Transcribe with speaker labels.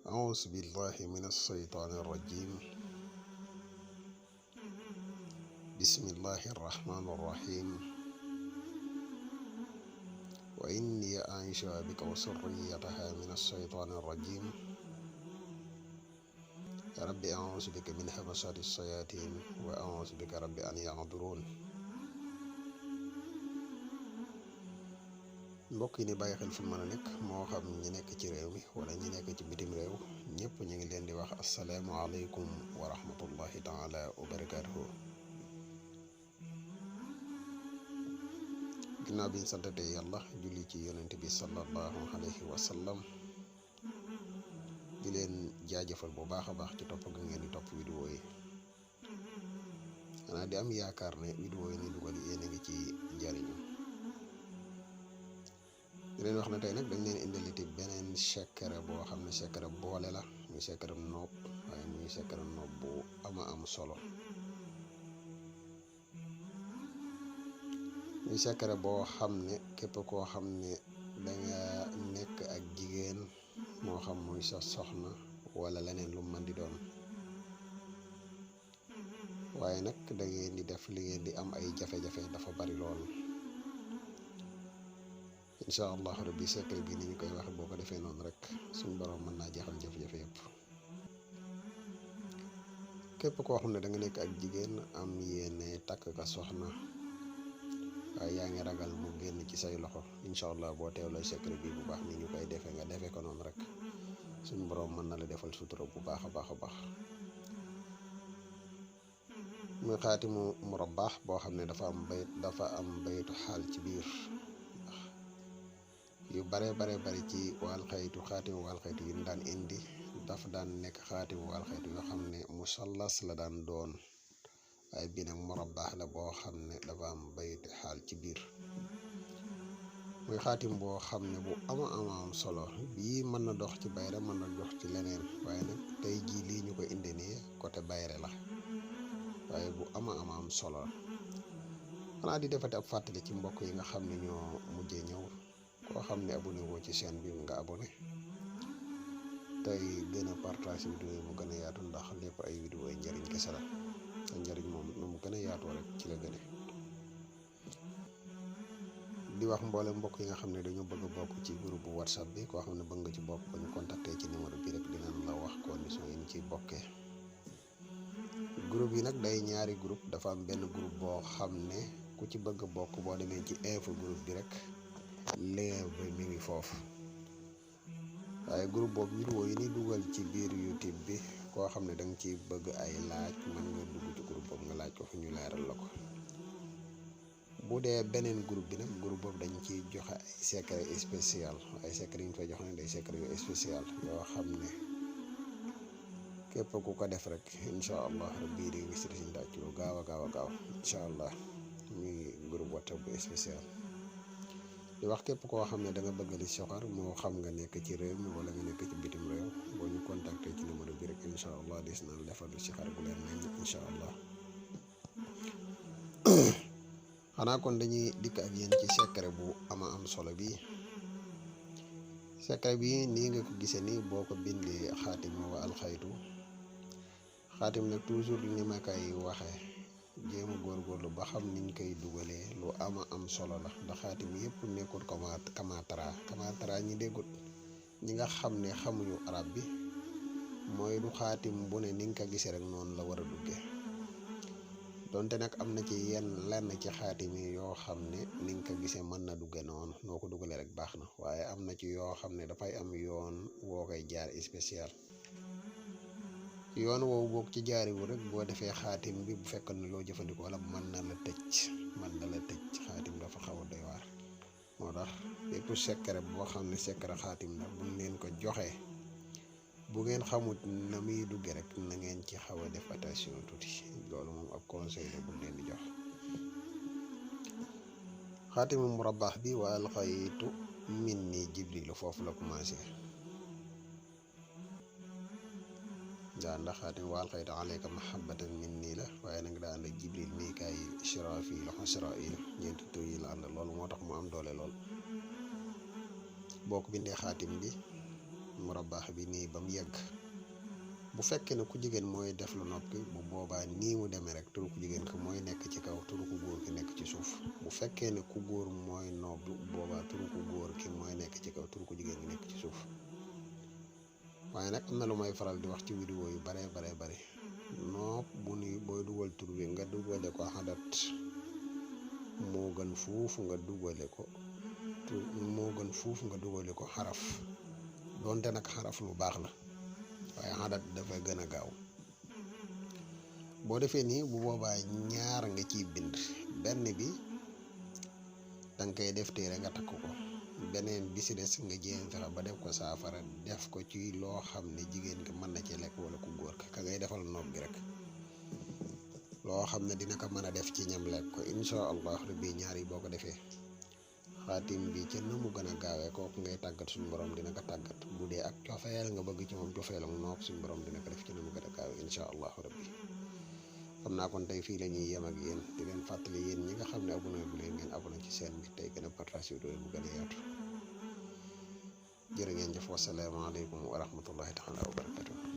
Speaker 1: أعوذ بالله من الشيطان الرجيم. بسم الله الرحمن الرحيم. وإني أعيذها بك وذريتها من الشيطان الرجيم. يا رب أعوذ بك من همزات الشياطين وأعوذ بك رب أن يحضرون. mbokk yi ni bàyyi xel fu mën a nekk moo xam ñi nekk ci réew mi wala ñi nekk ci bitim réew ñëpp ñu ngi leen di wax asalaamaaleykum wa rahmatullahi taala wa barakaatuhu. ginnaaw bi ñu santate yàlla julli ci yonent bi sallallahu alayhi wa sallam di leen jaajëfal bu baax a baax ci topp nga ngeen di topp vidéo yi. xanaa di am yaakaar ne vidéo yi ni dugal yéen a ngi ci jariñu. di leen wax na tey nag dañ leen indiliti beneen secret boo xam ne secret boole la muy secret noob waaye muy secret noob bu am solo. muy secret boo xam ne képp koo xam ne danga nekk ak jigéen moo xam muy sa soxna wala leneen lu mën di doon waaye nag da ngeen di def li ngeen di am ay jafe-jafe dafa bari lool. incha allah rabbi secret bi ni ñu koy waxe boo ko defee noonu rek suñ borom mën naa jeexal jafe-jafe yëpp. képp koo xam ne da nga nekk ak jigéen am yéene takk ka soxna waaye yaa ngi ragal mu génn ci say loxo incha allah boo teewloo secret bi bu baax ni ñu koy defee nga defee ko noonu rek suñ borom mën na la defal sutura bu baax a baax a baax. muy xaatimu murabbaax boo xam ne dafa am baytu xaal ci biir. yu bare bari ci wàll xaytu xaatimu wàll xaytu yi daan indi dafa daan nekk xaatimu wàll xaytu yoo xam ne musallas la daan doon waaye bii nag murabbaax la boo xam ne dafa am baytu xaal ci biir. muy xaatim boo xam ne bu am solo bii mën na dox ci bayre mën na dox ci leneen waaye nag tey jii lii ñu ko indi nii côté bayre la waaye bu am solo xanaa di defati ab fàttali ci mbokk yi nga xam ne ñoo mujjee ñëw. koo xam ne abonné woo ci chaîne bi nga abonné tey gën a partage vidéo yi mu gën a yaatu ndax lépp ay vidéo yi njëriñ kese la te njëriñ moom nu mu gën a yaatoo rek ci la gëne. di wax mboole mbokk yi nga xam ne dañoo bëgg a bokk ci groupe whatsapp bi koo xam ne bëgg nga ci bokk ba ñu contacté ci numéro bi rek dinañ la wax condition yi ñu ciy bokkee. groupe yi nag day ñaari groupe dafa am benn groupe boo xam ne ku ci bëgg a bokk boo demee ci info groupe bi rek lien bi mi ngi foofu waaye groupe boobu vidéo yi ni dugal ci biir YouTube bi koo xam ne da nga ciy bëgg ay laaj mën nga dugg ci groupe boobu nga laaj ko fi ñu leeral la ko. bu dee beneen groupe bi nag groupe boobu dañ ciy joxe ay secret spécial ay secret yi ñu fay joxe ne day secret yu spécial yoo xam ne képp ku ko def rek incha allah rabbi di nga gis résultat ci lu gaaw a gaaw incha allah muy groupe WhatsApp bu spécial. di wax képp koo xam ne da nga bëgg li soxar moo xam nga nekk ci réew mi wala nga nekk ci bitim réew boo ñu contacté ci numéro bi rek incha allah des na defal li soxar bu leen nañ incha allah. xanaa kon dañuy dikk ak yéen ci secret bu am solo bi. secret bi nii nga ko gisee nii boo ko bindee xaatim wa alxaytu xaatim nag toujours li ma koy waxee jéem a góorgóorlu ba xam niñ koy dugalee lu am solo la ndax xaatim yëpp nekkul kamatara ñi déggut ñi nga xam ne xamuñu arab bi mooy du xaatim bu ne ni nga ko gisee rek noonu la war a duggee. donte nag am na ci lenn ci xaatim yi yoo xam ne ni nga ko gisee mën na dugge noonu noo ko dugalee rek baax na waaye am na ci yoo xam ne dafay am yoon woo koy jaar spécial. yoon woowu boog ci jaariwul rek boo defee xaatim bi bu fekkoon ne loo jëfandikoo wala mën na la tëj xaatim dafa xaw a doy waar. moo tax bépp secret boo xam ne secret xaatim la buñ leen ko joxee bu ngeen xamut na muy dugge rek na ngeen ci xaw a def attention tuuti loolu moom ab conseil la buñ leen di jox. xaatimu murabbaax bi wa alxaytu minni jibrilu foofu la commencé. ndax xaatim wa alxaytu alayka mahabbatan minni la waaye nag daa ànd ak jibril mikaayil israfil asrail ñeenti tur yi la ànd loolu moo tax mu am doole lool. boo ko bindee xaatim bi murabbaax bi nii ba mu yegg. bu fekkee ne ku jigéen mooy def lu noppi bu boobaa nii mu demee rek turu ku jigéen ki mooy nekk ci kaw turu ku góor ki nekk ci suuf bu fekkee ne ku góor mooy noppi bu boobaa turu ku góor ki mooy nekk ci kaw turu ku jigéen ki nekk ci suuf. waaye nag am na lu may faral di wax ci vidéo yu bare nopp bu ni booy dugal tur bi nga dugale ko xadat moo gën fuuf nga dugale ko xaraf donte nag xaraf lu baax la waaye xadat dafa gën a gaaw. boo defee nii bu boobaa ñaar nga ciy bind benn bi danga koy def téere nga takk ko beneen bi si des nga jéem fexe ba def ko saafara def ko ci loo xam ne jigéen ki mën na ci lekk wala ku góor ka ngay defal nopp bi rek loo xam ne dina ko mën a def ci ñam lekk ko incha allah rabbi ñaar yi boo ko defee xaatim bi ca na mu gën a gaawee kooku ngay tàggat suñu borom dina ko tàggat bu dee ak cofeel nga bëgg ci moom cofeel ak nopp suñu borom dina ko def ci na mu gën a gaawee incha allah rabbi. xam naa kon tey fii la ñuy yem ak yéen di leen fàttali yéen ñi nga xam ne abonné bu leen ngeen abonné ci seen bi tey gën a partage vidéo bu gën a yaatu jërë ngeen jëf wasalaamaaleykum wa rahmatullahi taala wa barakatu